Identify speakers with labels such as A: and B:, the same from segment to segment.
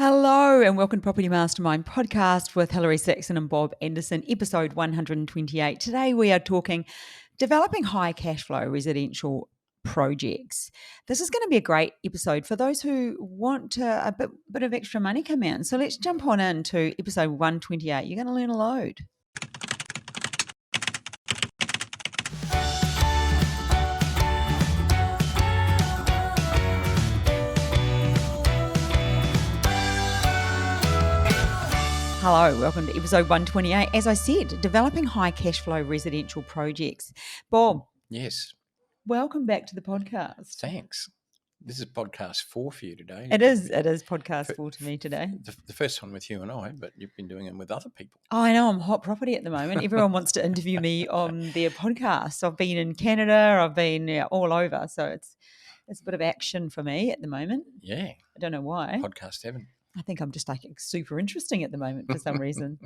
A: Hello and welcome to Property Mastermind podcast with Hilary Saxon and Bob Anderson, episode 128. Today we are talking developing high cash flow residential projects. This is going to be a great episode for those who want a bit of extra money come in. So let's jump on into episode 128. You're going to learn a load. Hello, welcome to episode 128. As I said, developing high cash flow residential projects. Bob.
B: Yes.
A: Welcome back to the podcast.
B: Thanks. This is podcast 4 for you today.
A: It is podcast 4 to me today.
B: The first one with you and I, but you've been doing them with other people.
A: Oh, I know, I'm hot property at the moment. Everyone wants to interview me on their podcast. I've been in Canada, I've been all over. So it's a bit of action for me at the moment.
B: Yeah.
A: I don't know why.
B: Podcast heaven.
A: I think I'm just like super interesting at the moment for some reason.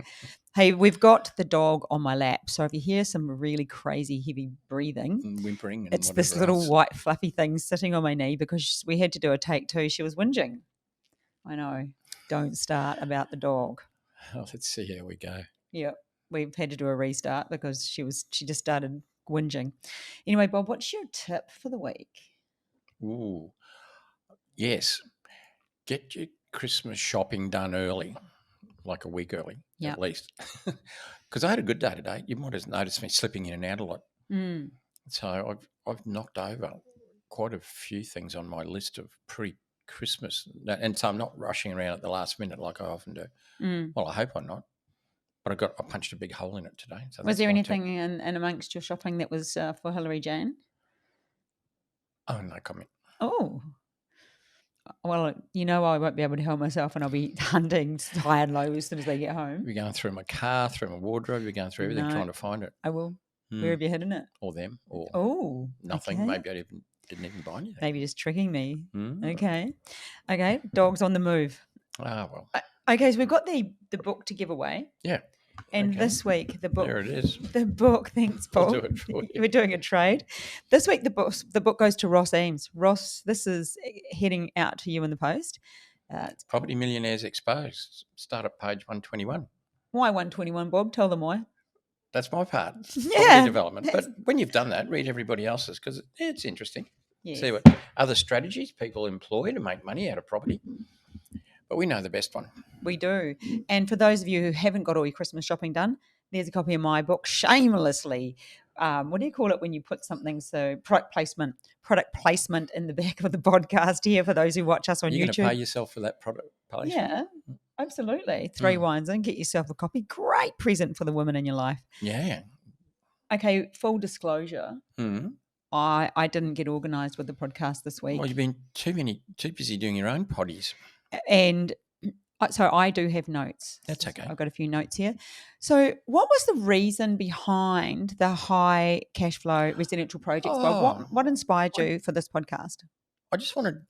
A: Hey, we've got the dog on my lap. So if you hear some really crazy heavy breathing,
B: and whimpering, and
A: it's this little white fluffy thing sitting on my knee because we had to do a take 2. She was whinging. I know. Don't start about the dog.
B: Oh, let's see how we go.
A: Yeah. We've had to do a restart because she just started whinging. Anyway, Bob, what's your tip for the week?
B: Ooh. Yes. Get your Christmas shopping done early, like a week early at least. Because I had a good day today. You might have noticed me slipping in and out a lot.
A: Mm.
B: So I've knocked over quite a few things on my list of pre-Christmas. And so I'm not rushing around at the last minute like I often do.
A: Mm.
B: Well, I hope I'm not. But I punched a big hole in it today. So
A: was there anything in amongst your shopping that was for Hilary Jane?
B: Oh, no comment.
A: Oh. Well, I won't be able to help myself and I'll be hunting high and low as soon as they get home.
B: You're going through my car, through my wardrobe, you're going through everything trying to find it.
A: I will. Where have you hidden it?
B: Or them. Or nothing. Okay. Maybe I didn't even buy anything.
A: Maybe just tricking me. Okay. Dogs on the move.
B: Ah, well.
A: Okay, so we've got the book to give away.
B: Yeah.
A: And this week, the book.
B: There it is.
A: The book, thanks, Paul.
B: I'll do it for you.
A: We're doing a trade. This week, the book goes to Ross Eames. Ross, this is heading out to you in the post.
B: Property Millionaires Exposed. Start at page 121.
A: Why 121, Bob? Tell them why.
B: That's my part.
A: Yeah.
B: Property development. But when you've done that, read everybody else's because it's interesting.
A: Yes.
B: See what other strategies people employ to make money out of property. But we know the best one.
A: We do. And for those of you who haven't got all your Christmas shopping done, there's a copy of my book, shamelessly. What do you call it when you put something? So product placement in the back of the podcast here for those who watch us on YouTube.
B: You're going to pay yourself for that product placement?
A: Yeah, absolutely. 3 wines in, get yourself a copy. Great present for the women in your life.
B: Yeah.
A: Okay, full disclosure. I didn't get organised with the podcast this week.
B: Well, you've been too busy doing your own potties.
A: And so I do have notes.
B: That's okay.
A: I've got a few notes here. So what was the reason behind the high cash flow residential projects? What inspired you for this podcast?
B: I just wanted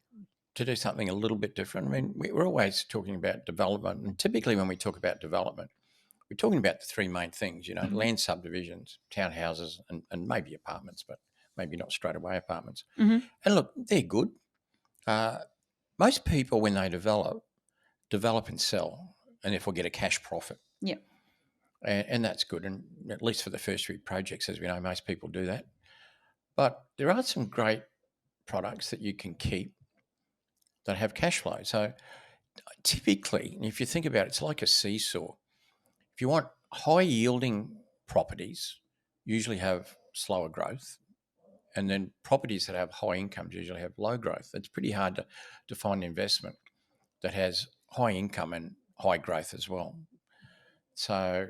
B: to do something a little bit different. I mean, we're always talking about development. And typically when we talk about development, we're talking about the 3 main things, land subdivisions, townhouses, and maybe apartments, but maybe not straight away apartments. And look, they're good. Most people, when they develop and sell, and therefore get a cash profit.
A: Yeah.
B: And that's good. And at least for the first few projects, as we know, most people do that. But there are some great products that you can keep that have cash flow. So typically, if you think about it, it's like a seesaw. If you want high yielding properties, usually have slower growth. And then properties that have high incomes usually have low growth. It's pretty hard to find investment that has high income and high growth as well. So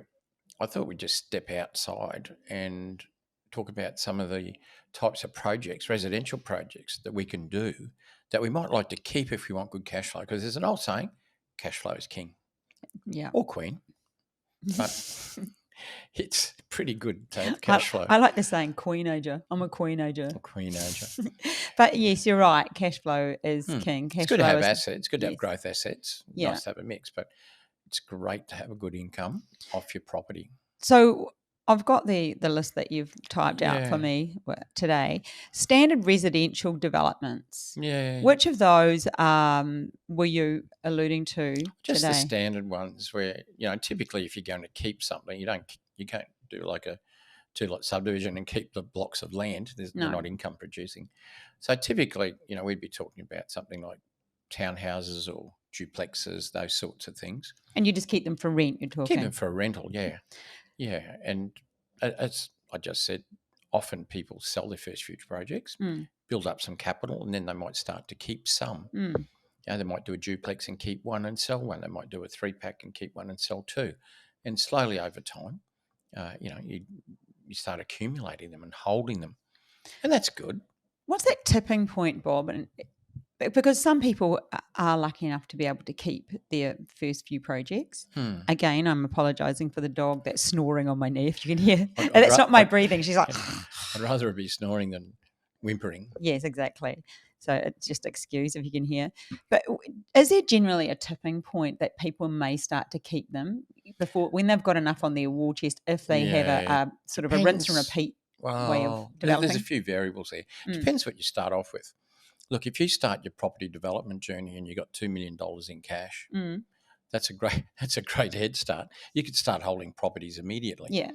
B: I thought we'd just step outside and talk about some of the types of projects, residential projects that we can do that we might like to keep if we want good cash flow. Because there's an old saying, cash flow is king.
A: Yeah.
B: Or queen. But it's pretty good to have cash flow.
A: I like the saying queenager. I'm a queenager.
B: A queenager.
A: But yes, you're right. Cash flow is king.
B: It's good to have assets. It's good to have growth assets. Nice to have a mix, but it's great to have a good income off your property.
A: So I've got the list that you've typed out for
B: Yeah,
A: me today. Standard residential developments.
B: yeah.
A: Which of those were you alluding to
B: Just the
A: today?
B: standard ones where, typically if you're going to keep something, you can't do like a two-lot subdivision and keep the blocks of land. They're
A: No.
B: not income producing. So typically, we'd be talking about something like townhouses or duplexes, those sorts of things.
A: And you just keep them for rent, you're
B: Keep them
A: talking?
B: for a rental, yeah. Yeah, and as I just said, often people sell their first future projects,
A: Mm,
B: build up some capital, and then they might start to keep some.
A: mm.
B: They might do a duplex and keep one and sell one. They might do a 3-pack and keep one and sell two. And slowly over time, you start accumulating them and holding them, and that's good.
A: What's that tipping point, Bob? And because some people are lucky enough to be able to keep their first few projects. Again, I'm apologising for the dog that's snoring on my knee, if you can hear. That's not my breathing. She's like...
B: I'd rather it be snoring than whimpering.
A: Yes, exactly. So it's just excuse if you can hear. But is there generally a tipping point that people may start to keep them before, when they've got enough on their war chest, if they have
B: Yeah,
A: a sort of a rinse and repeat way of
B: Well, there's a
A: developing?
B: few variables there. Depends what you start off with. Look, if you start your property development journey and you got $2 million in cash, that's a great head start. You could start holding properties immediately.
A: Yeah.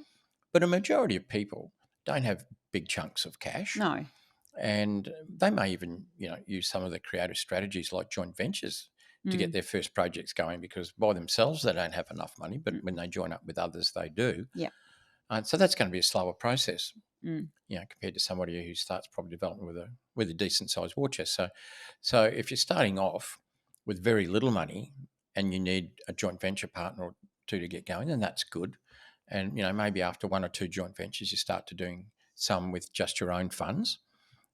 B: But a majority of people don't have big chunks of cash.
A: No.
B: And they may even, use some of the creative strategies like joint ventures to get their first projects going, because by themselves they don't have enough money, but when they join up with others, they do.
A: Yeah.
B: And so that's going to be a slower process,
A: Mm.
B: compared to somebody who starts property development with a decent sized war chest. So if you're starting off with very little money and you need a joint venture partner or two to get going, then that's good. And maybe after one or two joint ventures, you start to doing some with just your own funds,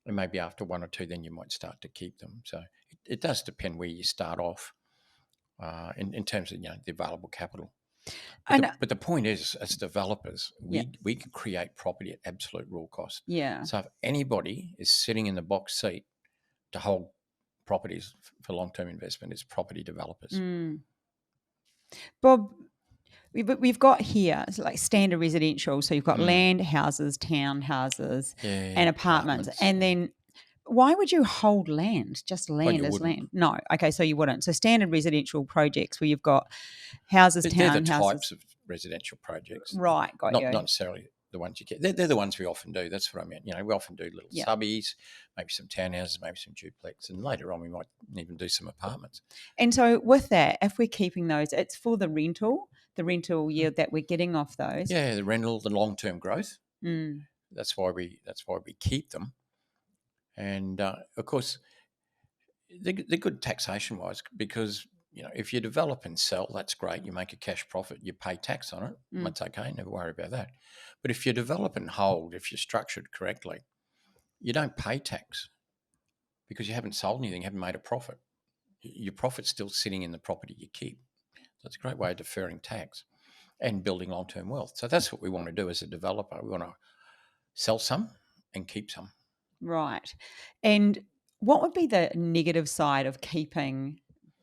B: and maybe after one or two, then you might start to keep them. So it does depend where you start off in terms of the available capital. But the point is, as developers, we can create property at absolute raw cost.
A: Yeah.
B: So if anybody is sitting in the box seat to hold properties for long-term investment, it's property developers.
A: Bob, we've got here, it's like standard residential. So you've got land, houses, townhouses, and apartments. And then why would you hold land? Just land as land? No. Okay, so you wouldn't. So standard residential projects where you've got houses,
B: They're the
A: townhouses.
B: types of residential projects.
A: Right, got you.
B: Not necessarily the ones you get. They're the ones we often do. That's what I meant. We often do little subbies, maybe some townhouses, maybe some duplex, and later on we might even do some apartments.
A: And so with that, if we're keeping those, it's for the rental yield that we're getting off those.
B: Yeah, the rental, the long-term growth. That's why we keep them. And of course, they're good taxation-wise, because if you develop and sell, that's great. You make a cash profit, you pay tax on it. That's okay. Never worry about that. But if you develop and hold, if you're structured correctly, you don't pay tax because you haven't sold anything, haven't made a profit. Your profit's still sitting in the property you keep. So it's a great way of deferring tax and building long-term wealth. So that's what we want to do as a developer. We want to sell some and keep some.
A: Right. And what would be the negative side of keeping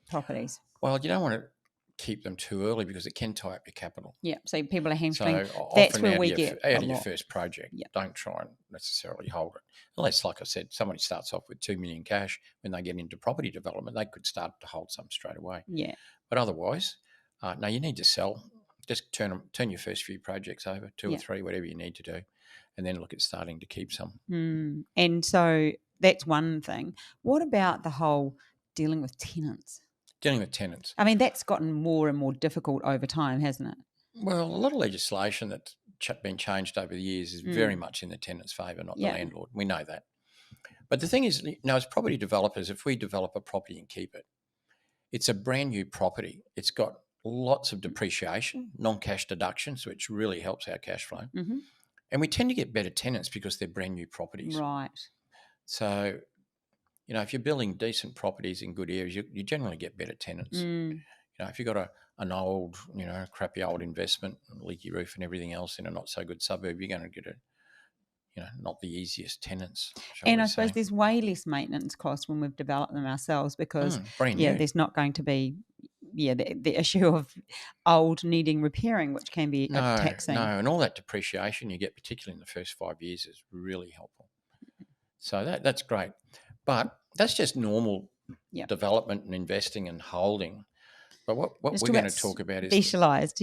A: properties?
B: Well, you don't want to keep them too early because it can tie up your capital.
A: Yeah, so people are hamstring.
B: So
A: That's
B: often
A: where
B: out
A: we
B: of
A: get
B: your first project, don't try and necessarily hold it. Unless, like I said, somebody starts off with $2 million cash, when they get into property development, they could start to hold some straight away.
A: Yeah.
B: But otherwise, no, you need to sell. Just turn your first few projects over, two or three, whatever you need to do, and then look at starting to keep some.
A: And so that's one thing. What about the whole dealing with tenants?
B: Dealing with tenants.
A: I mean, that's gotten more and more difficult over time, hasn't it?
B: Well, a lot of legislation that's been changed over the years is very much in the tenant's favour, not the landlord. We know that. But the thing is, as property developers, if we develop a property and keep it, it's a brand new property. It's got lots of depreciation, non-cash deductions, which really helps our cash flow. And we tend to get better tenants because they're brand new properties.
A: Right.
B: So, if you're building decent properties in good areas, you generally get better tenants. If you've got an old, crappy old investment, leaky roof and everything else in a not so good suburb, you're going to get not the easiest tenants.
A: And I suppose there's way less maintenance cost when we've developed them ourselves because
B: brand new.
A: there's not going to be the issue of old needing repairing, which can be taxing.
B: No, and all that depreciation you get, particularly in the first 5 years, is really helpful. So that's great. But that's just normal
A: Yep.
B: development and investing and holding. But what
A: Let's
B: we're
A: talk
B: going
A: about
B: to talk about is
A: specialised,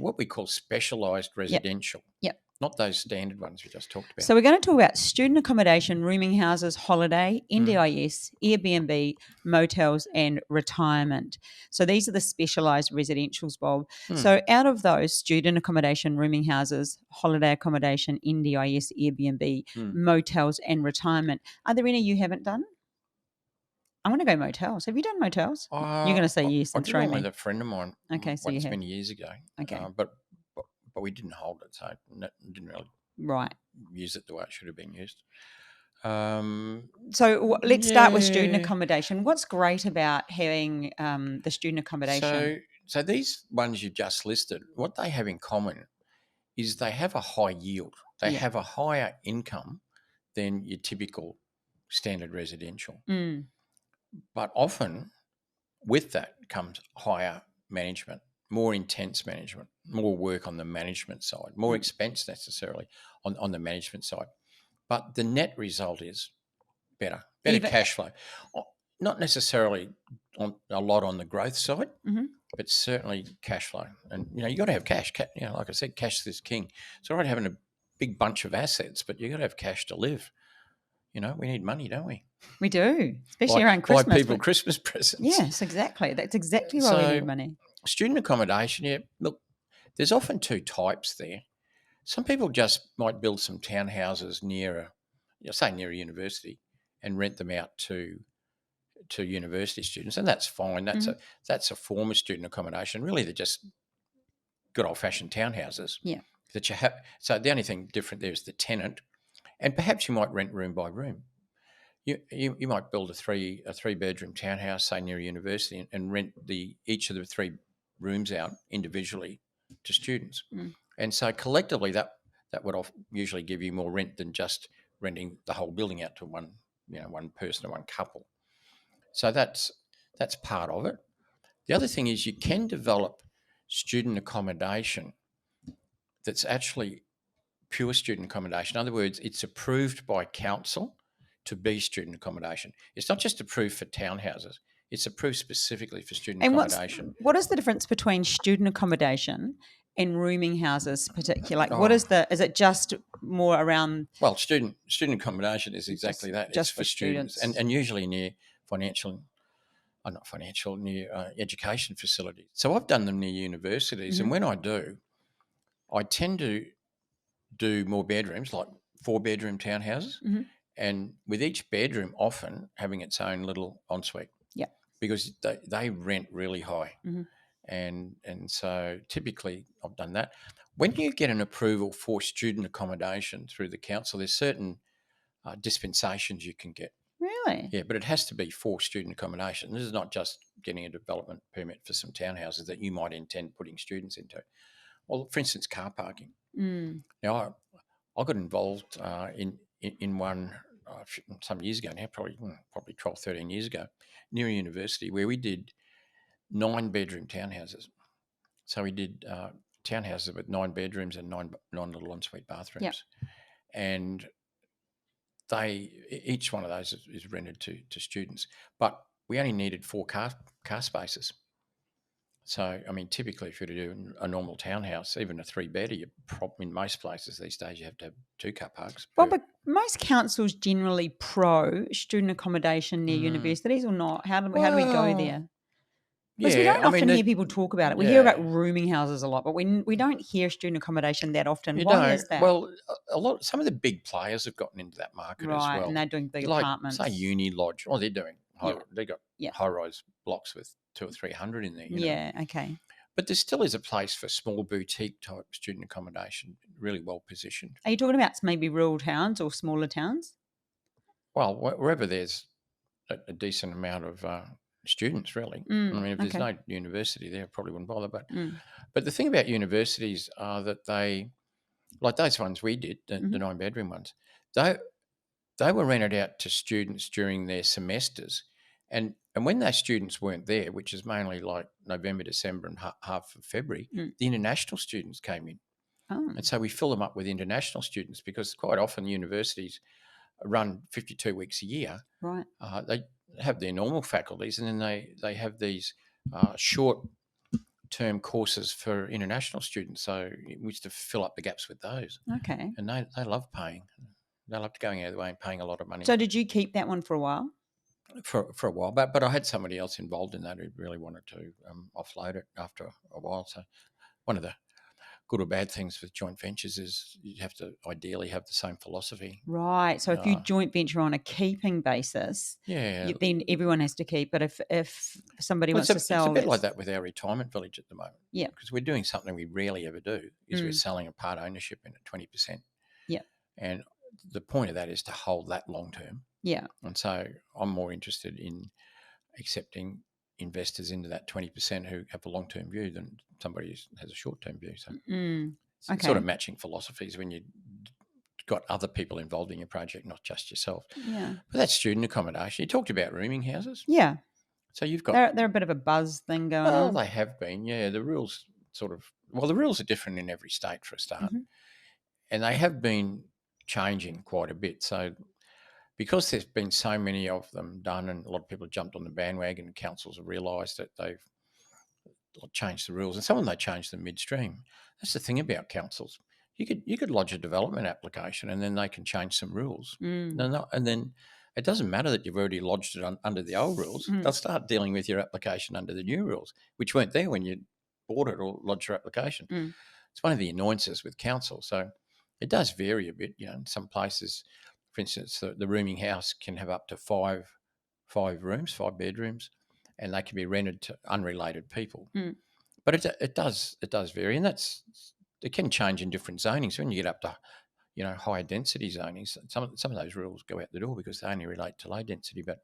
B: what we call specialised residential.
A: Yep.
B: Not those standard ones we just talked about.
A: So we're going to talk about student accommodation, rooming houses, holiday, NDIS, Airbnb, motels, and retirement. So these are the specialised residentials, Bob. So out of those, student accommodation, rooming houses, holiday accommodation, NDIS, Airbnb, motels, and retirement, are there any you haven't done? I want to go motels. Have you done motels? You're going to say yes
B: I
A: and
B: did
A: throw
B: one
A: me.
B: with a friend of mine
A: Okay, so you
B: once
A: have.
B: many years ago.
A: Okay.
B: But we didn't hold it, so didn't really
A: Right.
B: use it the way it should have been used.
A: So let's start with student accommodation. What's great about having the student accommodation?
B: So these ones you just listed, what they have in common is they have a high yield. They have a higher income than your typical standard residential. But often with that comes higher management, more intense management, more work on the management side, more expense necessarily on the management side. But the net result is better cash flow. Not necessarily a lot on the growth side, but certainly cash flow. And, you got to have cash. Like I said, cash is king. It's all right having a big bunch of assets, but you got to have cash to live. We need money, don't we?
A: We do, especially around Christmas.
B: Buy people Christmas presents.
A: Yes, exactly. That's exactly why we need money.
B: Student accommodation, look, there's often two types there. Some people just might build some townhouses near a university and rent them out to university students, and that's fine. That's a form of student accommodation. Really, they're just good old-fashioned townhouses.
A: Yeah.
B: That you have. So the only thing different there is the tenant, and perhaps you might rent room by room. You might build a three-bedroom townhouse, say near a university, and rent each of the 3 rooms out individually to students. And so collectively, that would usually give you more rent than just renting the whole building out to one person or one couple. So that's part of it. The other thing is you can develop student accommodation that's actually pure student accommodation. In other words, it's approved by council to be student accommodation. It's not just approved for townhouses. It's approved specifically for student accommodation.
A: What is the difference between student accommodation and rooming houses particularly? Is it just more around?
B: Well, student accommodation is exactly that.
A: Just
B: it's for students. And usually near near education facilities. So I've done them near universities, and when I do, I tend to do more bedrooms, like 4-bedroom townhouses, and with each bedroom often having its own little ensuite.
A: Yeah.
B: Because they rent really high. And so typically I've done that. When you get an approval for student accommodation through the council, there's certain dispensations you can get.
A: Really?
B: Yeah, but it has to be for student accommodation. This is not just getting a development permit for some townhouses that you might intend putting students into. Well, for instance, car parking. Now, I got involved in one some years ago now, probably 12, 13 years ago, near a university where we did 9-bedroom townhouses. So we did townhouses with 9 bedrooms and 9 little ensuite bathrooms. Yep. And each one of those is rented to students. But we only needed 4 car spaces. So, I mean, typically if you were to do a normal townhouse, even a 3-bedder, in most places these days you have to have 2 car parks.
A: Well, but most councils generally pro student accommodation near universities or not? How do we go there? Because we don't often hear people talk about it. We hear about rooming houses a lot, but we don't hear student accommodation that often. Why is that?
B: Well, some of the big players have gotten into that market as well.
A: And they're doing big apartments.
B: Say Uni Lodge. Well, they're doing. They've got high-rise blocks with 200 or 300 in there.
A: Yeah, okay.
B: But there still is a place for small boutique type student accommodation, really well positioned.
A: Are you talking about maybe rural towns or smaller towns?
B: Well, wherever there's a decent amount of students, really. I mean, if there's no university there, I probably wouldn't bother. But the thing about universities are that they, like those ones we did, the 9-bedroom ones, they were rented out to students during their semesters, And when those students weren't there, which is mainly like November, December and half of February, the international students came in.
A: Oh,
B: And so we fill them up with international students because quite often universities run 52 weeks a year.
A: right.
B: They have their normal faculties, and then they have these short-term courses for international students. So we used to fill up the gaps with those.
A: Okay.
B: And they love paying. They loved going out of the way and paying a lot of money.
A: So did you keep that one for a while?
B: For a while, but I had somebody else involved in that who really wanted to offload it after a while. So one of the good or bad things with joint ventures is you have to ideally have the same philosophy.
A: Right. So if you joint venture on a keeping basis,
B: Yeah,
A: then everyone has to keep. But if somebody
B: well,
A: wants to
B: it's a
A: sell,
B: bit like that with our retirement village at the moment.
A: Yeah.
B: Because we're doing something we rarely ever do is we're selling a part ownership in at 20%.
A: Yeah.
B: And the point of that is to hold that long term.
A: Yeah.
B: And so I'm more interested in accepting investors into that 20% who have a long-term view than somebody who has a short-term view. So it's sort of matching philosophies when you've got other people involved in your project, not just yourself.
A: Yeah.
B: But that's student accommodation. You talked about rooming houses.
A: Yeah.
B: So you've got...
A: They're a bit of a buzz thing going
B: Well,
A: on.
B: they have been, yeah. The rules the rules are different in every state for a start. And they have been changing quite a bit. So because there's been so many of them done and a lot of people have jumped on the bandwagon, and councils have realised that they've changed the rules. And some of them, they changed them midstream. That's the thing about councils. You could lodge a development application and then they can change some rules. And then it doesn't matter that you've already lodged it under the old rules. They'll start dealing with your application under the new rules, which weren't there when you bought it or lodged your application. It's one of the annoyances with council. So it does vary a bit. In some places, for instance, the rooming house can have up to five rooms, 5 bedrooms, and they can be rented to unrelated people. But it does vary, and it can change in different zonings. When you get up to higher density zonings, some of those rules go out the door because they only relate to low density. But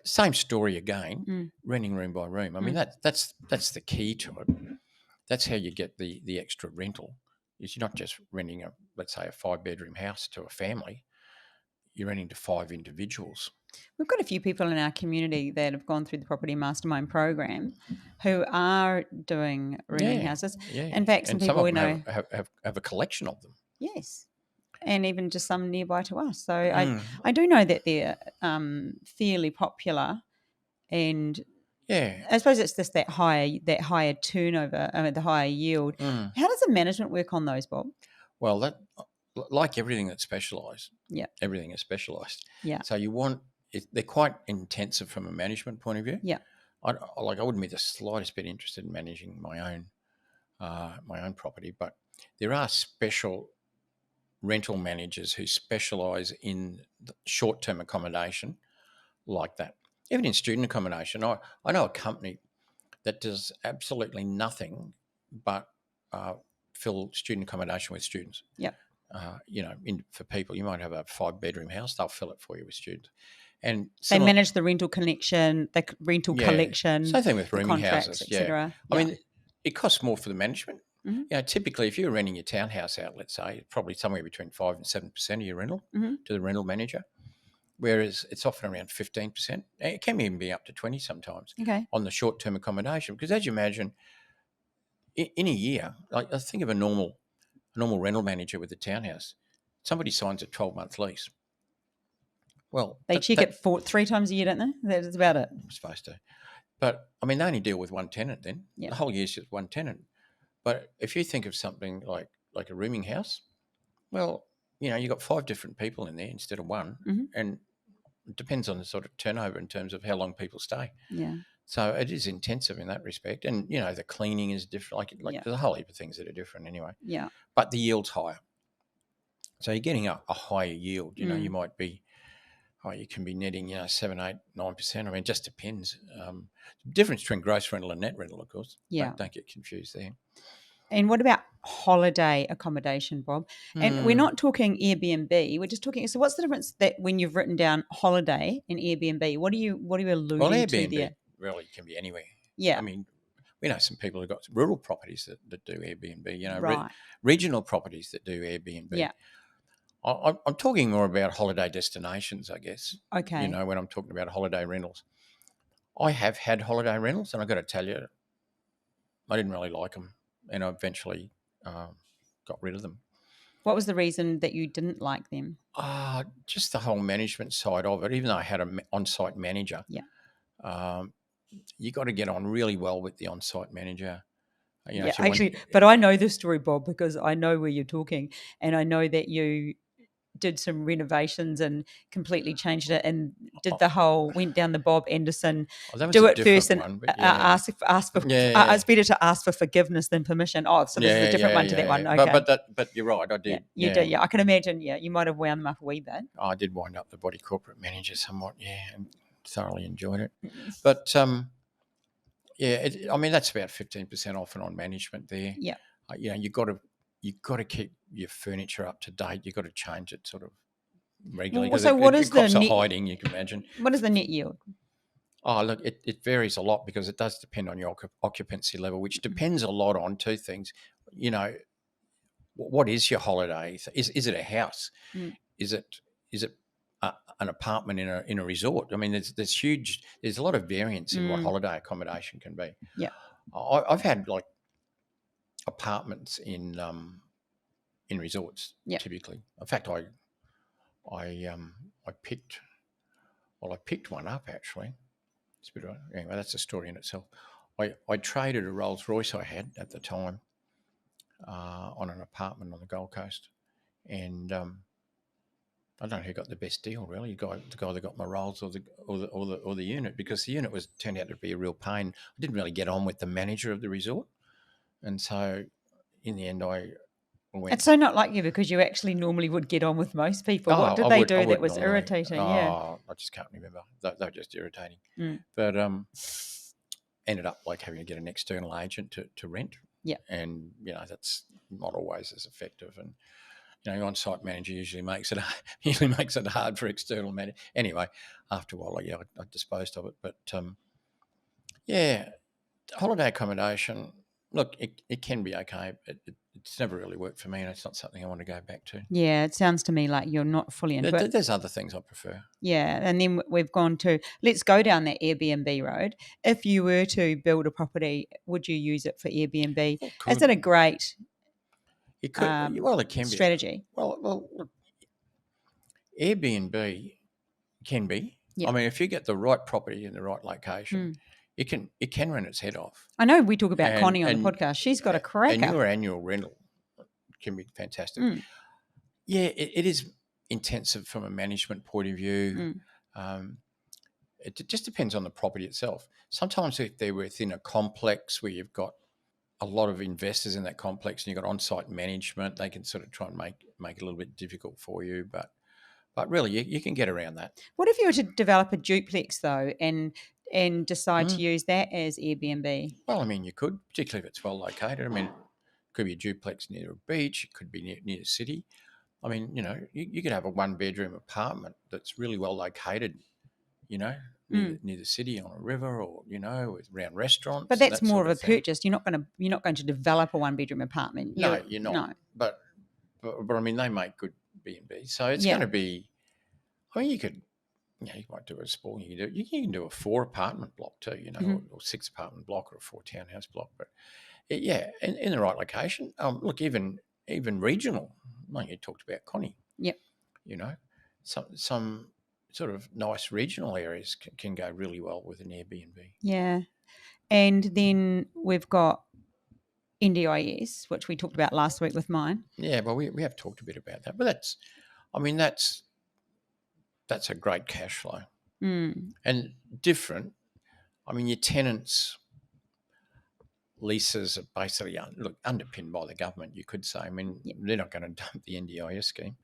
B: same story again, renting room by room. I mean that's the key to it. That's how you get the extra rental. Is you're not just renting let's say a 5-bedroom house to a family. You're renting to 5 individuals.
A: We've got a few people in our community that have gone through the Property Mastermind program who are doing rooming houses.
B: Yeah.
A: In fact, some people
B: of
A: we
B: them
A: know
B: have a collection of them.
A: Yes, and even just some nearby to us. So I do know that they're fairly popular, and I suppose it's just that higher turnover, the higher yield. How does the management work on those, Bob?
B: Well, that like everything that's specialised.
A: Yeah,
B: everything is specialised.
A: Yeah,
B: so they're quite intensive from a management point of view.
A: Yeah,
B: I wouldn't be the slightest bit interested in managing my own property, but there are special rental managers who specialise in short-term accommodation like that. Even in student accommodation, I know a company that does absolutely nothing but fill student accommodation with students.
A: Yeah.
B: For people, you might have a 5-bedroom house; they'll fill it for you with students, and
A: they manage the rental connection, the rental collection.
B: Same thing with rooming houses,
A: etc.
B: I mean, it costs more for the management. Typically, if you're renting your townhouse out, let's say, it's probably somewhere between 5% and 7% of your rental to the rental manager, whereas it's often around 15%. It can even be up to 20% sometimes on the short-term accommodation. Because as you imagine, in a year, I think of a normal rental manager with a townhouse, somebody signs a 12-month lease. Well,
A: they check it 3 times a year, don't they? That's about it.
B: I'm supposed to. But, I mean, they only deal with one tenant then.
A: Yeah.
B: The whole year's just one tenant. But if you think of something like a rooming house, well, you've got 5 different people in there instead of one. And it depends on the sort of turnover in terms of how long people stay.
A: Yeah.
B: So it is intensive in that respect. And, the cleaning is different. There's a whole heap of things that are different anyway.
A: Yeah.
B: But the yield's higher. So you're getting a higher yield. You might be, you can be netting, 7, 8, 9%. I mean, it just depends. The difference between gross rental and net rental, of course.
A: Yeah.
B: Don't get confused there.
A: And what about holiday accommodation, Bob? And we're not talking Airbnb. We're just talking. So, what's the difference that when you've written down holiday and Airbnb? What are you alluding to there?
B: Well, Airbnb really can be anywhere.
A: Yeah.
B: I mean, we know some people who've got rural properties that do Airbnb.
A: Right.
B: Regional properties that do Airbnb.
A: Yeah.
B: I'm talking more about holiday destinations, I guess.
A: Okay.
B: When I'm talking about holiday rentals. I have had holiday rentals, and I've got to tell you, I didn't really like them, and I eventually got rid of them.
A: What was the reason that you didn't like them?
B: Just the whole management side of it. Even though I had an on-site manager,
A: Yeah.
B: You got to get on really well with the on-site manager.
A: Yeah, actually, but I know this story, Bob, because I know where you're talking, and I know that you did some renovations and completely changed it and did the whole went down the Bob Anderson
B: that was
A: do
B: a
A: it first
B: different
A: and
B: one, but yeah,
A: ask for
B: yeah,
A: it's better to ask for forgiveness than permission. Oh, so this is a different one to that one. Okay.
B: But you're right, I
A: Yeah,
B: did.
A: you did. Yeah, I can imagine. Yeah, you might have wound them up a wee bit.
B: I did wind up the body corporate manager somewhat, and thoroughly enjoyed it.
A: Mm.
B: But that's about 15% off and on management there.
A: Yeah.
B: You've got to keep your furniture up to date. You've got to change it sort of regularly
A: Well,
B: because
A: so what
B: it
A: is the
B: cops are
A: net?
B: hiding. You can imagine.
A: What is the net yield?
B: Oh, look, it varies a lot because it does depend on your occupancy level, which depends a lot on two things. What is your holiday? Is it a house?
A: Mm.
B: Is it an apartment in a resort? I mean, there's a lot of variance in what holiday accommodation can be.
A: Yeah.
B: I've had like apartments in resorts typically. In fact, I picked one up actually. It's a bit of, anyway, that's a story in itself. I traded a Rolls Royce I had at the time on an apartment on the Gold Coast, and I don't know who got the best deal really. The guy that got my Rolls or the unit, because the unit turned out to be a real pain. I didn't really get on with the manager of the resort, and so in the end I went.
A: It's so not like you, because you actually normally would get on with most people. What did they do that was
B: normally.
A: irritating? Yeah.
B: I just can't remember. They were just irritating.
A: Mm.
B: But ended up like having to get an external agent to rent.
A: Yeah.
B: And that's not always as effective. And your on-site manager usually makes it hard for external manager. Anyway, after a while, I disposed of it. But holiday accommodation. Look, it can be okay. It's never really worked for me, and it's not something I want to go back to.
A: Yeah, it sounds to me like you're not fully into it.
B: There's other things I prefer.
A: Yeah, and then we've gone to, let's go down that Airbnb road. If you were to build a property, would you use it for Airbnb? Is it a great
B: it could, well, it can
A: strategy?
B: Well, look, Airbnb can be.
A: Yeah.
B: I mean, if you get the right property in the right location, it can run its head off.
A: I know we talk about Connie on the podcast. She's got a cracker.
B: And your annual rental can be fantastic. Yeah, it is intensive from a management point of view. It just depends on the property itself. Sometimes if they're within a complex where you've got a lot of investors in that complex and you've got on-site management, they can sort of try and make it a little bit difficult for you. But really, you can get around that.
A: What if you were to develop a duplex though, and decide to use that as Airbnb?
B: Well, I mean, you could, particularly if it's well located. I mean, it could be a duplex near a beach. It could be near the city. I mean, you could have a one-bedroom apartment that's really well located, near the city on a river, or around restaurants.
A: But that's more of a purchase. You're not going to develop a one-bedroom apartment.
B: No, you're not. No. But I mean, they make good B&B, so it's going to be. I mean, you could. You might do a small. You can do a 4-apartment block too. Or 6-apartment block, or a 4 townhouse block. But in the right location. Look, even regional. Like you talked about, Connie.
A: Yep.
B: Some sort of nice regional areas can go really well with an Airbnb.
A: Yeah. And then we've got NDIS, which we talked about last week with mine.
B: Yeah, well, we have talked a bit about that. But that's a great cash flow. And different. I mean, your tenants' leases are basically underpinned by the government, you could say. I mean, they're not going to dump the NDIS scheme.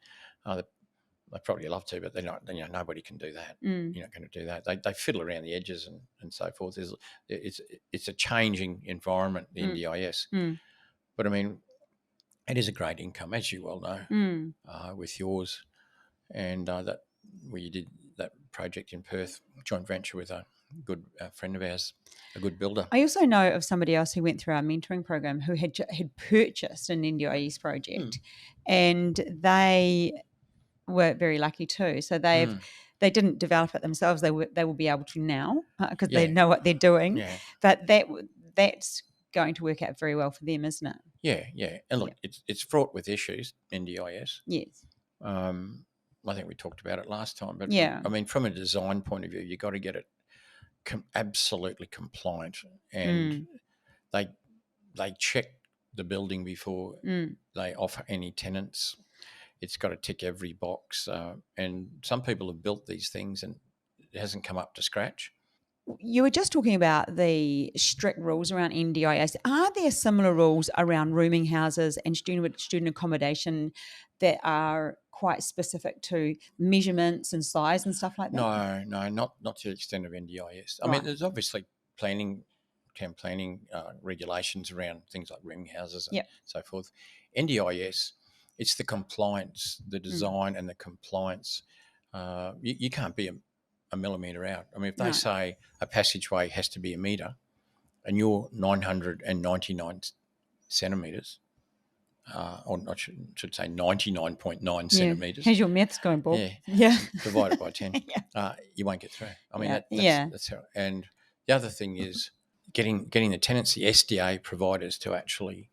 B: They'd probably love to, but they're not. Nobody can do that. You're not going to do that. They fiddle around the edges and so forth. It's a changing environment, the NDIS. But I mean, it is a great income, as you well know, with yours, and that where you did that project in Perth, joint venture with a good friend of ours, a good builder.
A: I also know of somebody else who went through our mentoring program who had purchased an NDIS project, and they were very lucky too. So they didn't develop it themselves. They will be able to now because they
B: Yeah.
A: know what they're doing.
B: Yeah.
A: But that's going to work out very well for them, isn't it?
B: Yeah, yeah. And look,
A: Yeah.
B: it's fraught with issues, NDIS.
A: Yes.
B: I think we talked about it last time, but
A: Yeah.
B: I mean, from a design point of view, you got to get it absolutely compliant, and they check the building before they offer any tenants. It's got to tick every box, and some people have built these things and it hasn't come up to scratch.
A: You were just talking about the strict rules around NDIS. Are there similar rules around rooming houses and student accommodation that are quite specific to measurements and size and stuff like that?
B: No, not to the extent of NDIS. I mean,
A: Right.
B: there's obviously town planning regulations around things like rooming houses and
A: Yep.
B: so forth. NDIS, it's the compliance, the design and the compliance. You can't be a millimetre out. I mean, if they
A: No.
B: say a passageway has to be a metre and you're 999 centimetres, or I should say 99.9 centimetres.
A: How's your maths going, Bob?
B: Yeah. Divided by 10.
A: Yeah.
B: You won't get through. I mean,
A: Yeah.
B: that's how. And the other thing is getting the tenants, the SDA providers, to actually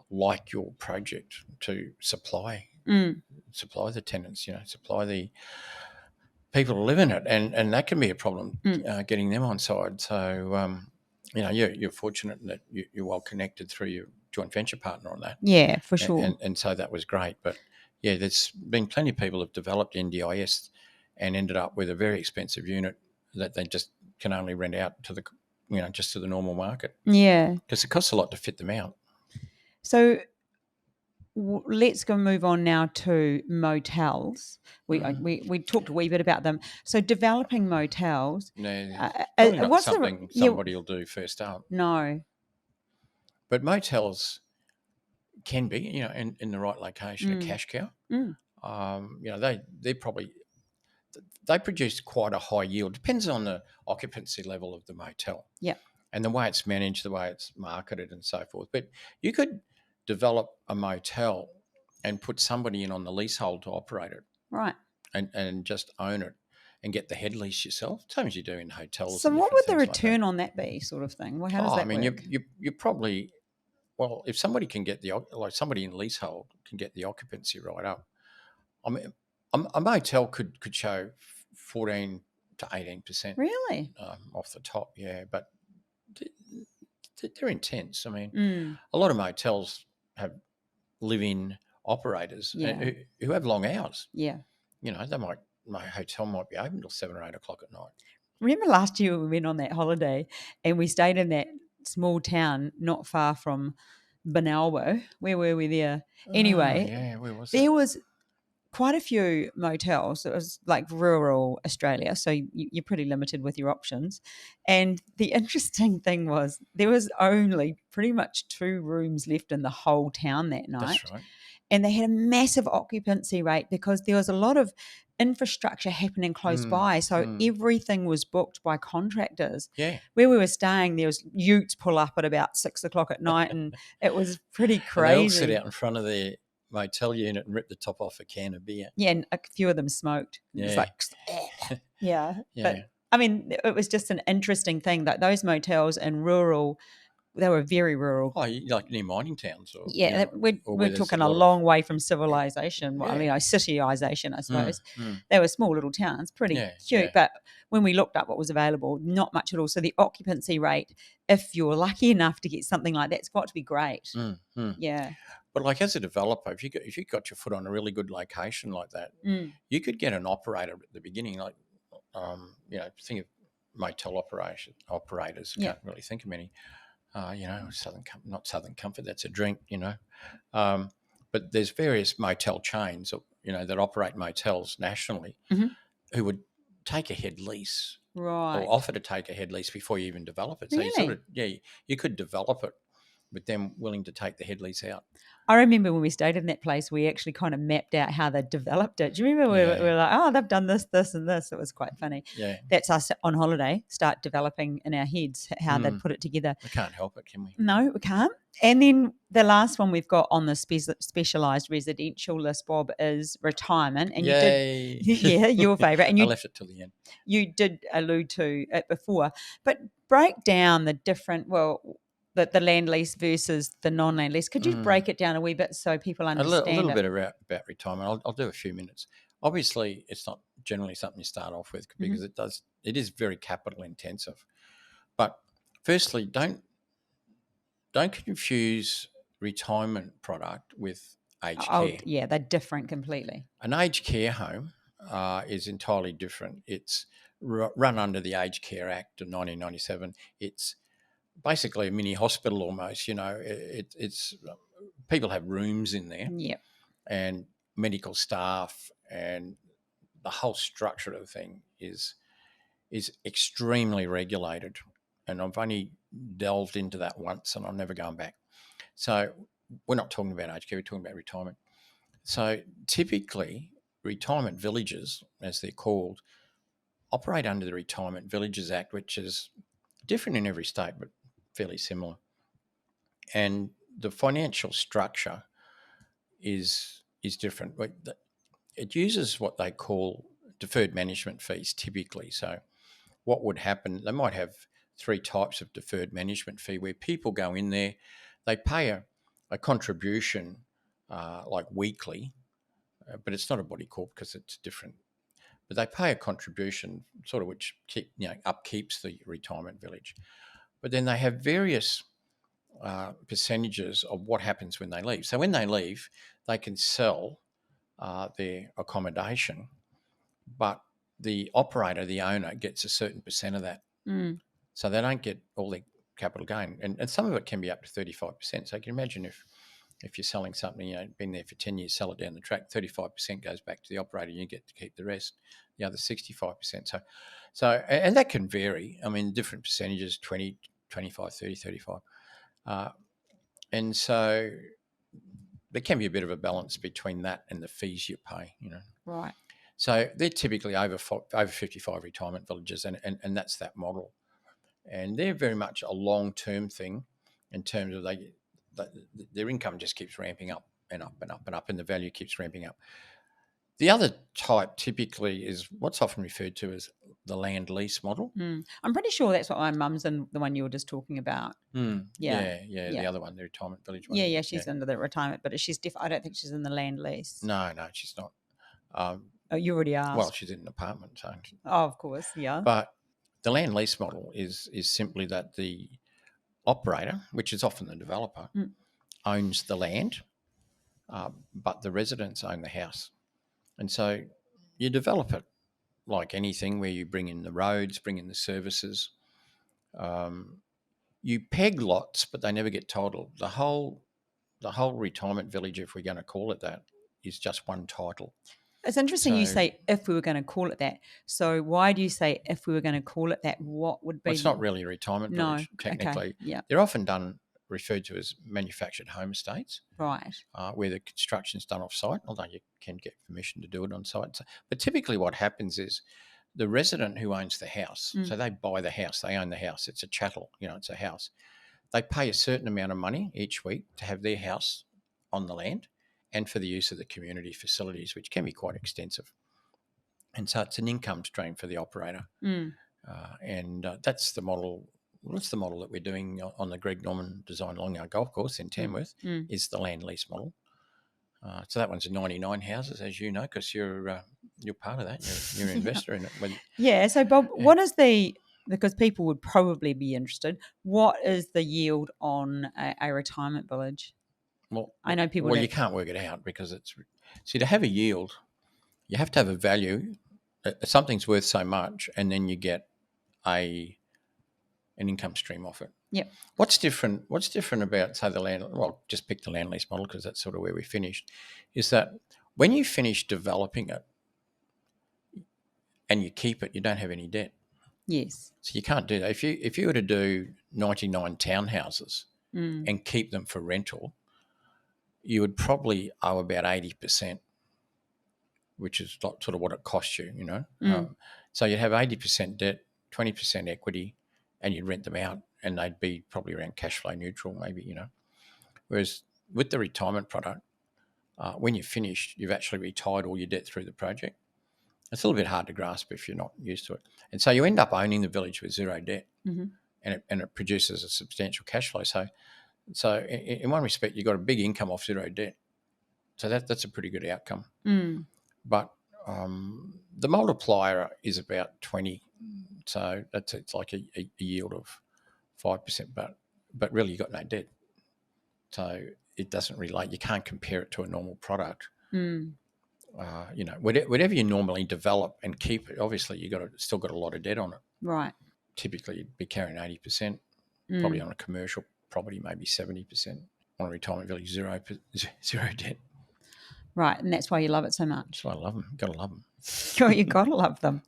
B: like your project, to supply the tenants, supply the people to live in it, and that can be a problem, getting them on side. So you're fortunate that you're well connected through your joint venture partner on that.
A: Yeah, for sure.
B: And so that was great. But yeah, there's been plenty of people who've developed NDIS and ended up with a very expensive unit that they just can only rent out to the just to the normal market.
A: Yeah.
B: Because it costs a lot to fit them out.
A: So let's go move on now to motels. We talked a wee bit about them. So developing motels.
B: No, probably not
A: what's
B: something somebody will do first up.
A: No.
B: But motels can be, in the right location, a cash cow. They produce quite a high yield. Depends on the occupancy level of the motel.
A: Yeah.
B: And the way it's managed, the way it's marketed and so forth. But you could develop a motel and put somebody in on the leasehold to operate it.
A: Right.
B: And just own it and get the head lease yourself, same as you do in hotels.
A: So what would the return on that be, sort of thing? Well, how does that work?
B: You probably, well, if somebody can get somebody in leasehold can get the occupancy right up, I mean, a motel could show 14 to 18%.
A: Really?
B: Off the top, yeah. But they're intense. I mean, a lot of motels have live-in operators who have long hours.
A: Yeah.
B: My hotel might be open till 7 or 8 o'clock at night.
A: Remember last year we went on that holiday and we stayed in that small town not far from Benalbo. Where were we there? Anyway,
B: yeah, where was
A: there
B: that?
A: was quite a few motels. It was like rural Australia, so you're pretty limited with your options. And the interesting thing was there was only pretty much 2 rooms left in the whole town that night.
B: That's right.
A: And they had a massive occupancy rate because there was a lot of infrastructure happening close by. So everything was booked by contractors.
B: Yeah.
A: Where we were staying, there was utes pull up at about 6 o'clock at night, and it was pretty crazy.
B: And they all sit out in front of their motel unit and rip the top off a can of beer.
A: Yeah, and a few of them smoked.
B: Yeah.
A: It was like, yeah. But I mean, it was just an interesting thing that those motels in rural, they were very rural.
B: Oh, like near mining towns? Or,
A: we're talking a long way from civilization. Well, cityization, I suppose. They were small little towns, pretty cute.
B: Yeah.
A: But when we looked up what was available, not much at all. So the occupancy rate, if you're lucky enough to get something like that, it's got to be great. Yeah.
B: But like as a developer, if you got your foot on a really good location like that, you could get an operator at the beginning. Like, think of motel operators. Can't really think of many. Not Southern Comfort, that's a drink, but there's various motel chains, that operate motels nationally who would take a head lease,
A: right,
B: or offer to take a head lease before you even develop it. So
A: really?
B: you could develop it with them willing to take the head lease out.
A: I remember when we stayed in that place, we actually kind of mapped out how they developed it. Do you remember we
B: Yeah.
A: were like, oh, they've done this, this, and this? It was quite funny.
B: Yeah.
A: That's us on holiday, start developing in our heads how they'd put it together.
B: We can't help it, can we?
A: No, we can't. And then the last one we've got on the specialised residential list, Bob, is retirement. And
B: Yay.
A: you did, yeah, your favourite. And
B: I left it till the end.
A: you did allude to it before, but break down the different, the land lease versus the non-land lease. Could you break it down a wee bit so people understand
B: a little
A: it?
B: bit about retirement. I'll do a few minutes. Obviously, it's not generally something you start off with because it is very capital intensive. But firstly, don't confuse retirement product with aged care.
A: Yeah, they're different completely.
B: An aged care home is entirely different. It's run under the Aged Care Act of 1997. It's basically a mini hospital almost. It's people have rooms in there, and medical staff, and the whole structure of the thing is extremely regulated. And I've only delved into that once, and I'm never going back. So we're not talking about aged care; we're talking about retirement. So typically, retirement villages, as they're called, operate under the Retirement Villages Act, which is different in every state, but fairly similar. And the financial structure is different. It uses what they call deferred management fees typically. So what would happen, they might have three types of deferred management fee where people go in there, they pay a contribution like weekly, but it's not a body corp because it's different. But they pay a contribution sort of which upkeeps the retirement village. But then they have various percentages of what happens when they leave. So when they leave, they can sell their accommodation, but the operator, the owner, gets a certain percent of that. So they don't get all their capital gain. And some of it can be up to 35%. So you can imagine if you're selling something, been there for 10 years, sell it down the track, 35% goes back to the operator, you get to keep the rest, the other 65%. So and that can vary. I mean, different percentages, 20, 25, 30, 35. And so there can be a bit of a balance between that and the fees you pay,
A: Right.
B: So they're typically over 55 retirement villages, and that's that model. And they're very much a long-term thing in terms of their income just keeps ramping up and up and up and up, and the value keeps ramping up. The other type typically is what's often referred to as the land lease model.
A: I'm pretty sure that's what my mum's in, the one you were just talking about.
B: Yeah, the other one, the retirement village one.
A: Yeah, she's under the retirement, but she's I don't think she's in the land lease.
B: No, she's not.
A: Oh, you already asked.
B: Well, she's in an apartment, so.
A: Oh, of course, yeah.
B: But the land lease model is simply that the operator, which is often the developer, owns the land, but the residents own the house. And so you develop it like anything where you bring in the roads, bring in the services. You peg lots, but they never get titled. The whole retirement village, if we're going to call it that, is just one title.
A: It's interesting you say if we were going to call it that. So why do you say if we were going to call it that? What would be?
B: Well, it's not really a retirement village, technically.
A: Okay. Yeah.
B: They're often referred to as manufactured home estates.
A: Right.
B: Where the construction's done off-site, although you can get permission to do it on site. But typically what happens is the resident who owns the house, so they buy the house, they own the house, it's a chattel, it's a house. They pay a certain amount of money each week to have their house on the land and for the use of the community facilities, which can be quite extensive. And so it's an income stream for the operator. And that's the model. That's the model that we're doing on the Greg Norman Design Long Yard Golf Course in Tamworth, is the land lease model. So that one's 99 houses, as you know, because you're part of that. You're an investor in it.
A: So, Bob, what is because people would probably be interested, what is the yield on a retirement village?
B: Well,
A: I know people.
B: Well, you can't work it out because to have a yield, you have to have a value. Something's worth so much, and then you get an income stream off it.
A: Yep.
B: What's different about, say, just pick the land lease model because that's sort of where we finished, is that when you finish developing it and you keep it, you don't have any debt.
A: Yes.
B: So you can't do that. If you were to do 99 townhouses, and keep them for rental, you would probably owe about 80%, which is sort of what it costs you, So you'd have 80% debt, 20% equity, and you'd rent them out, and they'd be probably around cash flow neutral, maybe. Whereas with the retirement product, when you're finished, you've actually retired all your debt through the project. It's a little bit hard to grasp if you're not used to it. And so you end up owning the village with zero debt, and it produces a substantial cash flow. So in one respect, you've got a big income off zero debt. So that's a pretty good outcome. But the multiplier is about 20. So it's like a yield of 5%, but really you've got no debt. So it doesn't relate. You can't compare it to a normal product. Whatever you normally develop and keep it, obviously still got a lot of debt on it.
A: Right.
B: Typically, you'd be carrying 80%, probably on a commercial property, maybe 70%. On a retirement village, zero debt.
A: Right, and that's why you love it so much.
B: That's why I love them. Got to love them.
A: Oh, you got to love them.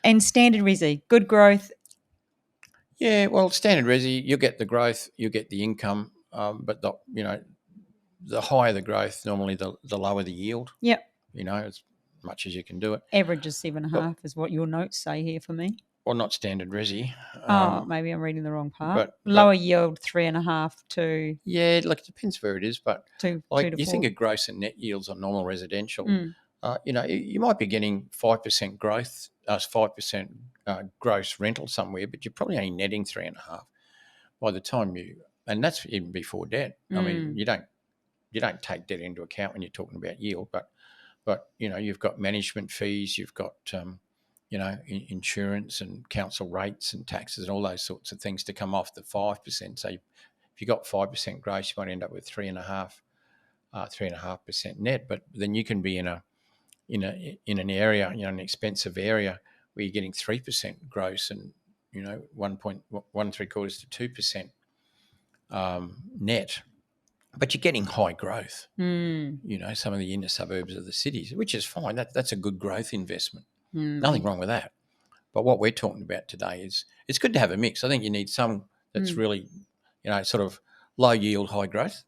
A: And standard resi, good growth.
B: Yeah, well, standard resi, you get the growth, you get the income, but the higher the growth, normally the lower the yield.
A: Yep.
B: As much as you can do it.
A: Average is 7.5 is what your notes say here for me.
B: Well, not standard resi.
A: Maybe I'm reading the wrong part.
B: But
A: lower yield 3.5 to.
B: Yeah, look, it depends where it is, but
A: two
B: like
A: to
B: you
A: 4.
B: think of gross and net yields on normal residential. You might be getting 5% growth, 5% gross rental somewhere, but you're probably only netting 3.5 by the time and that's even before debt. I mean, you don't take debt into account when you're talking about yield, but you've got management fees, you've got insurance and council rates and taxes and all those sorts of things to come off the 5%. So if you got 5% gross, you might end up with 3.5% net. But then you can be in an area, an expensive area where you're getting 3% gross and 1.3 to 2% net. But you're getting high growth, some of the inner suburbs of the cities, which is fine. That's a good growth investment. Nothing wrong with that. But what we're talking about today is it's good to have a mix. I think you need some that's really, sort of low yield, high growth.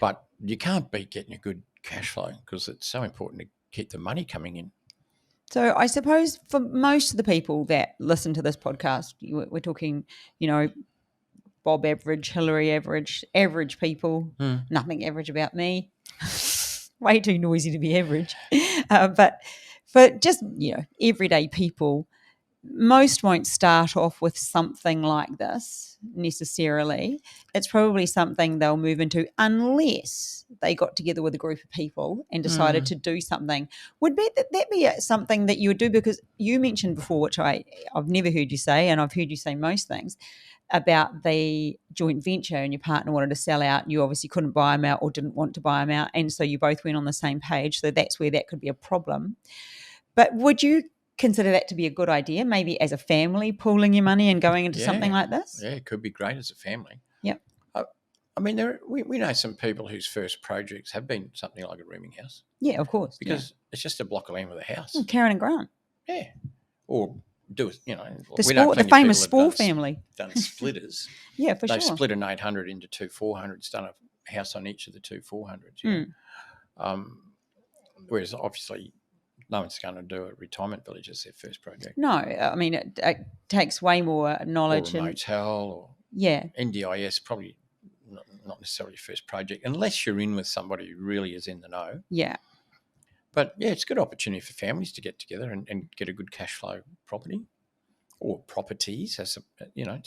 B: But you can't beat getting a good cash flow because it's so important to keep the money coming in.
A: So I suppose for most of the people that listen to this podcast, we're talking, Bob average, Hilary average people, nothing average about me. Way too noisy to be average. But for just, everyday people, most won't start off with something like this necessarily. It's probably something they'll move into unless they got together with a group of people and decided to do something. Would that be something that you would do? Because you mentioned before, which I've never heard you say, and I've heard you say most things, about the joint venture and your partner wanted to sell out. You obviously couldn't buy them out or didn't want to buy them out. And so you both went on the same page. So that's where that could be a problem. But would you consider that to be a good idea, maybe as a family pooling your money and going into something like this?
B: Yeah, it could be great as a family.
A: Yep.
B: I mean, we know some people whose first projects have been something like a rooming house.
A: Yeah, of course.
B: Because it's just a block of land with a house.
A: Karen and Grant.
B: Yeah. Or do it,
A: the famous Spore family.
B: Done splitters.
A: Yeah, for
B: They've
A: sure.
B: split an 800 into two 400s, done a house on each of the two 400s. Whereas obviously no one's going to do a retirement village as their first project.
A: No, I mean, it takes way more knowledge.
B: Or a motel or NDIS, probably not necessarily first project, unless you're in with somebody who really is in the know.
A: Yeah.
B: But yeah, it's a good opportunity for families to get together and get a good cash flow property or properties. It's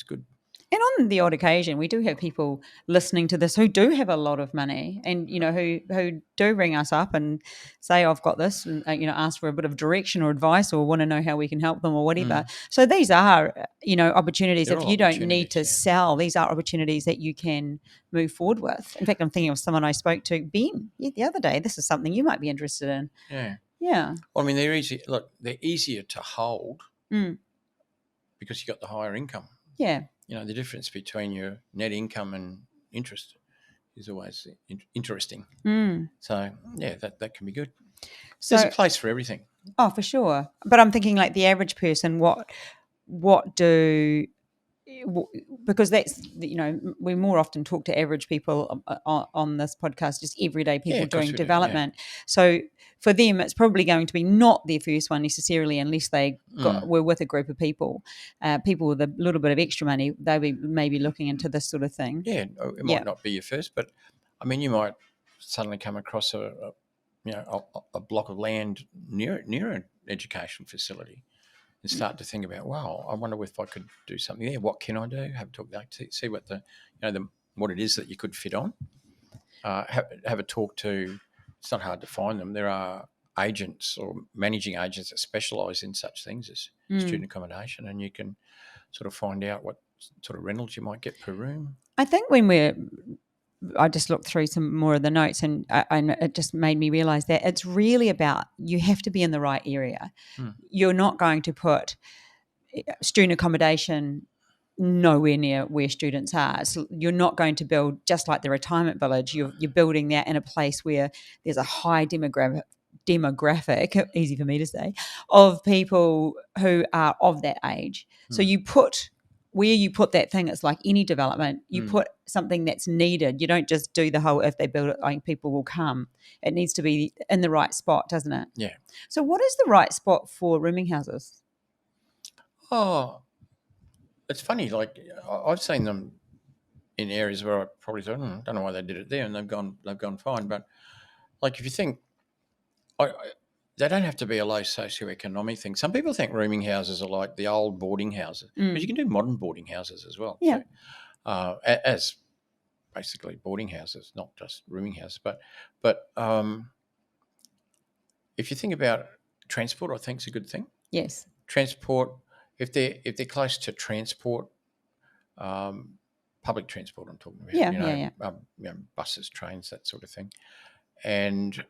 B: good.
A: And on the odd occasion, we do have people listening to this who do have a lot of money and, who do ring us up and say, I've got this and, ask for a bit of direction or advice or want to know how we can help them or whatever. So these are, opportunities.
B: They're
A: if
B: all
A: you don't need to
B: opportunities,
A: sell, these are opportunities that you can move forward with. In fact, I'm thinking of someone I spoke to, Ben, the other day. This is something you might be interested in.
B: Yeah.
A: Yeah.
B: Well, I mean, they're easier to hold because you got the higher income.
A: Yeah.
B: The difference between your net income and interest is always interesting. So, yeah, that can be good. So, there's a place for everything.
A: Oh, for sure. But I'm thinking like the average person, what do because that's, we more often talk to average people on this podcast, just everyday people
B: of course
A: doing
B: we do. Yeah.
A: development. So for them, it's probably going to be not their first one necessarily, unless they were with a group of people with a little bit of extra money. They'll be maybe looking into this sort of thing.
B: Yeah, it might not be your first, but I mean, you might suddenly come across a block of land near an education facility and start to think about, wow, I wonder if I could do something there. What can I do? Have a talk, see what what it is that you could fit on. Have a talk to. It's not hard to find them. There are agents or managing agents that specialise in such things as student accommodation, and you can sort of find out what sort of rentals you might get per room.
A: I think I just looked through some more of the notes, and it just made me realise that it's really about, you have to be in the right area. You're not going to put student accommodation nowhere near where students are. So you're not going to build just like the retirement village. You're building that in a place where there's a high demographic, easy for me to say, of people who are of that age. So you put where you put that thing, it's like any development. You put something that's needed. You don't just do the whole, if they build it, like people will come. It needs to be in the right spot, doesn't it?
B: Yeah.
A: So what is the right spot for rooming houses?
B: Oh, it's funny. Like I've seen them in areas where I probably thought, don't know why they did it there, and they've gone fine. But like if you think, they don't have to be a low socioeconomic thing. Some people think rooming houses are like the old boarding houses, but you can do modern boarding houses as well.
A: Yeah.
B: So, as basically boarding houses, not just rooming houses. But if you think about transport, I think it's a good thing.
A: Yes.
B: Transport, if they're close to transport, public transport, I'm talking about.
A: Yeah.
B: Buses, trains, that sort of thing, and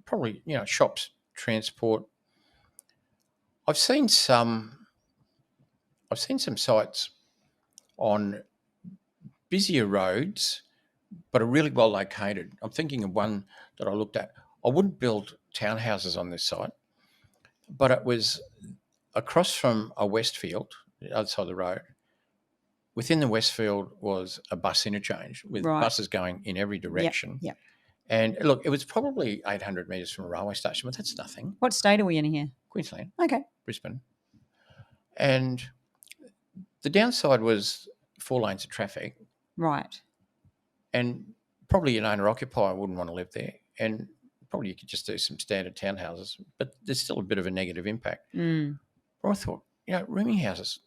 B: probably shops, transport. I've seen some sites on busier roads, but are really well located. I'm thinking of one that I looked at. I wouldn't build townhouses on this site, but it was across from a Westfield, the other side of the road. Within the Westfield was a bus interchange with buses going in every direction.
A: Yep.
B: And look, it was probably 800 metres from a railway station, but that's nothing.
A: What state are we in here?
B: Queensland.
A: Okay.
B: Brisbane. And the downside was 4 lanes of traffic.
A: Right.
B: And probably an owner-occupier wouldn't want to live there. And probably you could just do some standard townhouses, but there's still a bit of a negative impact. But I thought, rooming houses,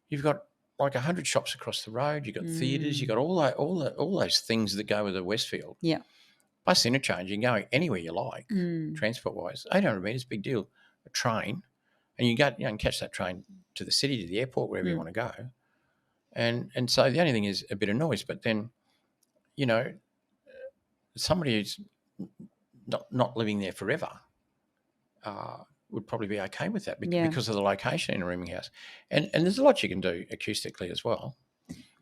B: you've got like 100 shops across the road, you've got theatres, you've got all those things that go with a Westfield.
A: Yeah.
B: Bus interchange, you can go anywhere you like, transport-wise. 800 metres, big deal. A train, and you can catch that train to the city, to the airport, wherever you want to go. And so the only thing is a bit of noise, but then, somebody who's not living there forever would probably be okay with that because of the location in a rooming house. And there's a lot you can do acoustically as well.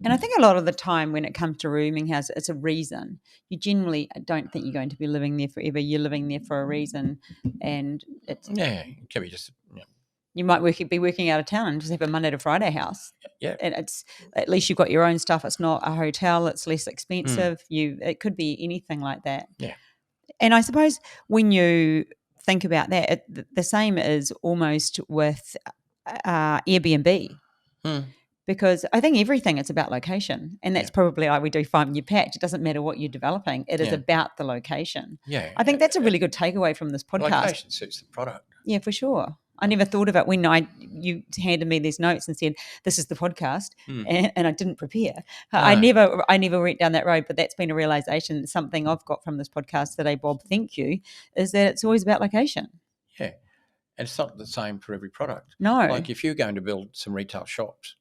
A: And I think a lot of the time when it comes to rooming house, it's a reason. You generally don't think you're going to be living there forever. You're living there for a reason, and it's
B: it can be just.
A: You might be working out of town and just have a Monday to Friday house.
B: Yeah,
A: and it's at least you've got your own stuff. It's not a hotel. It's less expensive. It could be anything like that.
B: Yeah,
A: and I suppose when you think about that, the same is almost with Airbnb. Because I think everything is about location, and that's probably why we do Find Your Patch. It doesn't matter what you're developing; it is about the location.
B: Yeah,
A: I think that's a really good takeaway from this podcast.
B: Location suits the product.
A: Yeah, for sure. I never thought of it when you handed me these notes and said this is the podcast, and I didn't prepare. No. I never went down that road, but that's been a realization. Something I've got from this podcast today, Bob. Thank you. Is that it's always about location.
B: Yeah, and it's not the same for every product.
A: No,
B: like if you're going to build some retail shops,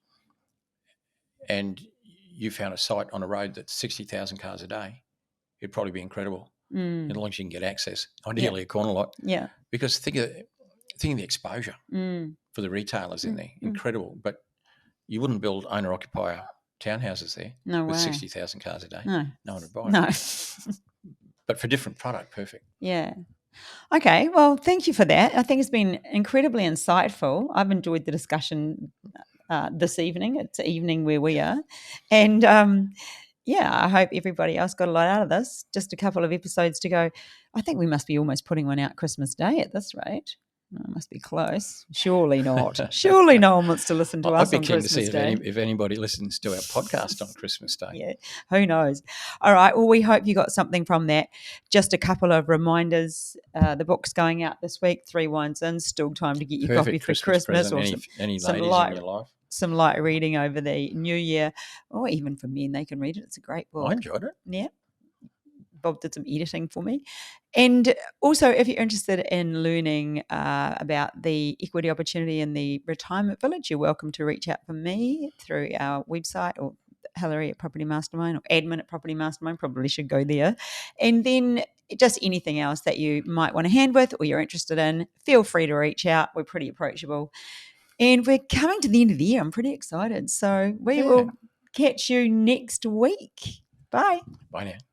B: and you found a site on a road that's 60,000 cars a day, it'd probably be incredible. As long as you can get access, ideally a corner lot.
A: Yeah.
B: Because think of the exposure for the retailers in there. Incredible. But you wouldn't build owner-occupier townhouses there with 60,000 cars a day. No one would buy it.
A: No.
B: But for different product, perfect.
A: Yeah. Okay. Well, thank you for that. I think it's been incredibly insightful. I've enjoyed the discussion this evening. It's evening where we are. And I hope everybody else got a lot out of this. Just a couple of episodes to go. I think we must be almost putting one out Christmas Day at this rate. Oh, must be close. Surely not. Surely no one wants to listen to us
B: I'd be
A: on
B: keen
A: Christmas
B: to see
A: Day.
B: if anybody listens to our podcast on Christmas Day.
A: Yeah, who knows? All right. Well, we hope you got something from that. Just a couple of reminders. The book's going out this week. 3 Wines In. Still time to get your
B: Perfect
A: copy for
B: Christmas
A: Christmas,
B: present.
A: or
B: Any
A: some
B: ladies
A: light,
B: in your life?
A: some light reading over the new year, or even for men, they can read it. It's a great book.
B: I enjoyed it.
A: Yeah. Bob did some editing for me. And also, if you're interested in learning about the equity opportunity in the retirement village, you're welcome to reach out for me through our website, or Hilary at Property Mastermind, or admin at Property Mastermind. Probably should go there. And then just anything else that you might want a hand with or you're interested in, feel free to reach out. We're pretty approachable. And we're coming to the end of the year. I'm pretty excited. So we will catch you next week. Bye.
B: Bye now.